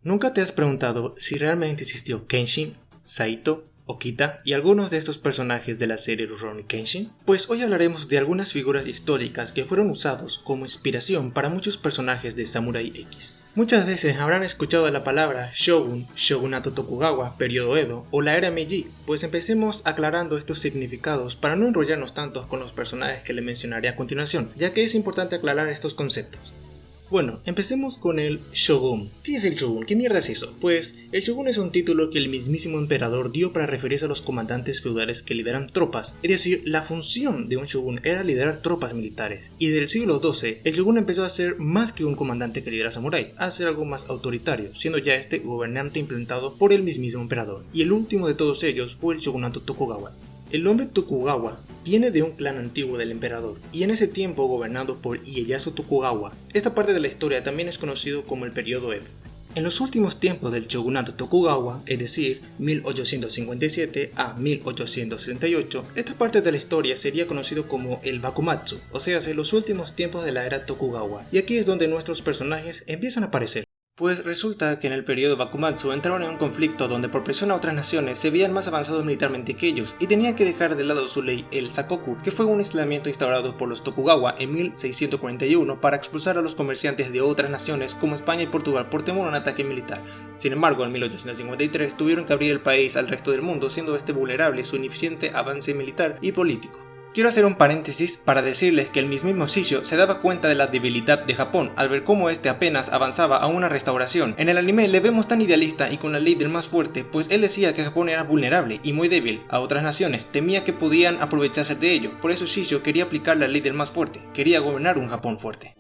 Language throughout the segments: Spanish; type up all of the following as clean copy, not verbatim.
¿Nunca te has preguntado si realmente existió Kenshin, Saito, Okita y algunos de estos personajes de la serie Rurouni Kenshin? Pues hoy hablaremos de algunas figuras históricas que fueron usados como inspiración para muchos personajes de Samurai X. Muchas veces habrán escuchado la palabra Shogun, Shogunato Tokugawa, periodo Edo o la era Meiji, pues empecemos aclarando estos significados para no enrollarnos tanto con los personajes que le mencionaré a continuación, ya que es importante aclarar estos conceptos. Bueno, empecemos con el Shogun. ¿Qué es el Shogun? ¿Qué mierda es eso? Pues el Shogun es un título que el mismísimo emperador dio para referirse a los comandantes feudales que lideran tropas. Es decir, la función de un Shogun era liderar tropas militares. Y del siglo XII, el Shogun empezó a ser más que un comandante que lidera samurái, a ser algo más autoritario, siendo ya este gobernante implementado por el mismísimo emperador. Y el último de todos ellos fue el Shogunato Tokugawa. El nombre Tokugawa viene de un clan antiguo del emperador, y en ese tiempo gobernado por Ieyasu Tokugawa. Esta parte de la historia también es conocido como el periodo Edo. En los últimos tiempos del shogunato Tokugawa, es decir, 1857 a 1868, esta parte de la historia sería conocido como el Bakumatsu, o sea, en los últimos tiempos de la era Tokugawa, y aquí es donde nuestros personajes empiezan a aparecer. Pues resulta que en el periodo Bakumatsu entraron en un conflicto donde por presión a otras naciones se veían más avanzados militarmente que ellos y tenían que dejar de lado su ley, el Sakoku, que fue un aislamiento instaurado por los Tokugawa en 1641 para expulsar a los comerciantes de otras naciones como España y Portugal por temor a un ataque militar. Sin embargo, en 1853 tuvieron que abrir el país al resto del mundo, siendo este vulnerable a su ineficiente avance militar y político. Quiero hacer un paréntesis para decirles que el mismísimo Shishio se daba cuenta de la debilidad de Japón al ver cómo este apenas avanzaba a una restauración. En el anime le vemos tan idealista y con la ley del más fuerte, pues él decía que Japón era vulnerable y muy débil a otras naciones, temía que podían aprovecharse de ello, por eso Shishio quería aplicar la ley del más fuerte, quería gobernar un Japón fuerte.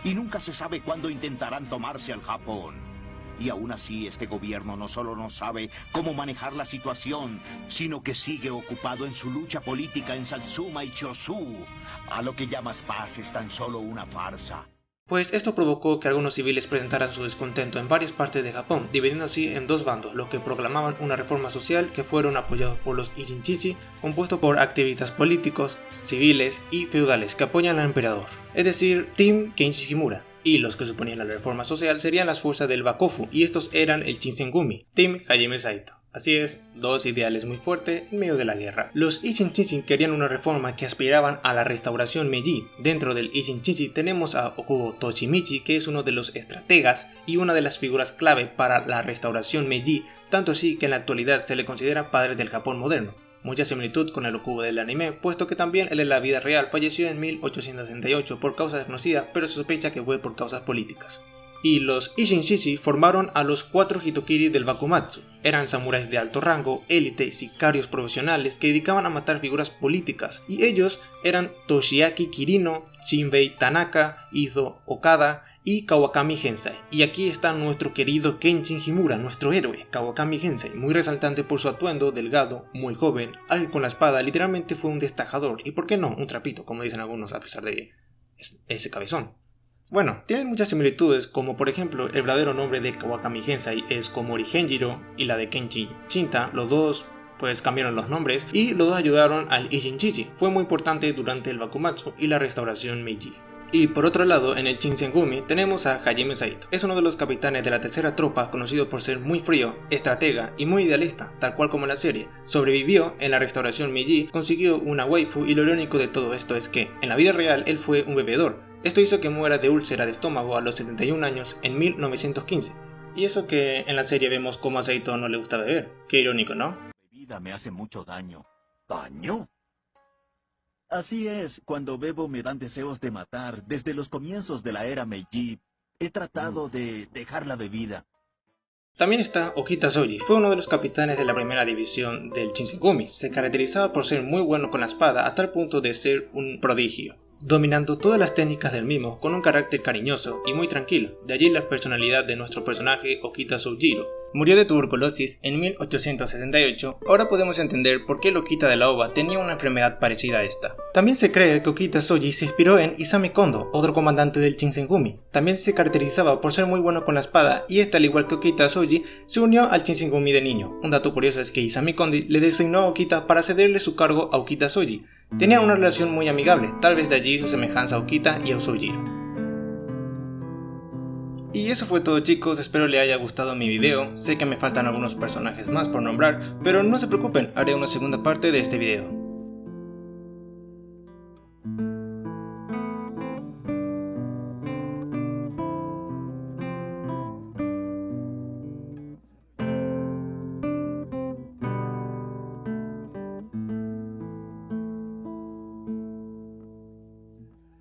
Y nunca se sabe cuándo intentarán tomarse al Japón. Y aún así este gobierno no solo no sabe cómo manejar la situación, sino que sigue ocupado en su lucha política en Satsuma y Chōshū. A lo que llamas paz es tan solo una farsa. Pues esto provocó que algunos civiles presentaran su descontento en varias partes de Japón, dividiendo así en dos bandos, los que proclamaban una reforma social que fueron apoyados por los Ichinchichi, compuesto por activistas políticos, civiles y feudales que apoyan al emperador, es decir, Team Kenshi Himura. Y los que suponían la reforma social serían las fuerzas del Bakufu, y estos eran el Shinsengumi, Team Hajime Saito. Así es, dos ideales muy fuertes en medio de la guerra. Los Ichinchichi querían una reforma que aspiraban a la restauración Meiji. Dentro del Ichinchichi tenemos a Okubo Toshimichi, que es uno de los estrategas y una de las figuras clave para la restauración Meiji, tanto así que en la actualidad se le considera padre del Japón moderno. Mucha similitud con el Okubo del anime, puesto que también el de la vida real falleció en 1868 por causa desconocida, pero se sospecha que fue por causas políticas. Y los Ichinchichi formaron a los 4 Hitokiri del Bakumatsu. Eran samuráis de alto rango, élite, sicarios profesionales que dedicaban a matar figuras políticas, y ellos eran Toshiaki Kirino, Shinbei Tanaka, Izo Okada y Kawakami Gensai. Y aquí está nuestro querido Kenshin Himura, nuestro héroe, Kawakami Gensai, muy resaltante por su atuendo, delgado, muy joven, ágil con la espada, literalmente fue un destajador, y por qué no, un trapito, como dicen algunos a pesar de ese cabezón. Bueno, tienen muchas similitudes, como por ejemplo el verdadero nombre de Kawakami Gensai es Komori Genjiro y la de Kenshi Shinta, los dos pues cambiaron los nombres y los dos ayudaron al Ichinchichi, fue muy importante durante el Bakumatsu y la restauración Meiji. Y por otro lado, en el Shinsengumi tenemos a Hajime Saito. Es uno de los capitanes de la tercera tropa, conocido por ser muy frío, estratega y muy idealista, tal cual como en la serie. Sobrevivió en la restauración Meiji, consiguió una waifu y lo irónico de todo esto es que, en la vida real, él fue un bebedor. Esto hizo que muera de úlcera de estómago a los 71 años en 1915. Y eso que en la serie vemos cómo a Saito no le gusta beber. Qué irónico, ¿no? La bebida me hace mucho daño. ¿Daño? Así es, cuando bebo me dan deseos de matar. Desde los comienzos de la era Meiji, he tratado de dejar la bebida. También está Okita Soji, fue uno de los capitanes de la primera división del Shinsengumi. Se caracterizaba por ser muy bueno con la espada a tal punto de ser un prodigio, dominando todas las técnicas del mismo con un carácter cariñoso y muy tranquilo. De allí la personalidad de nuestro personaje Okita Sojiro. Murió de tuberculosis en 1868, ahora podemos entender por qué el Okita de la OVA tenía una enfermedad parecida a esta. También se cree que Okita Soji se inspiró en Isami Kondo, otro comandante del Shinsengumi. También se caracterizaba por ser muy bueno con la espada y este, al igual que Okita Soji, se unió al Shinsengumi de niño. Un dato curioso es que Isami Kondo le designó a Okita para cederle su cargo a Okita Soji. Tenían una relación muy amigable, tal vez de allí su semejanza a Okita y a Sojiro. Y eso fue todo, chicos, espero les haya gustado mi video. Sé que me faltan algunos personajes más por nombrar, pero no se preocupen, haré una segunda parte de este video.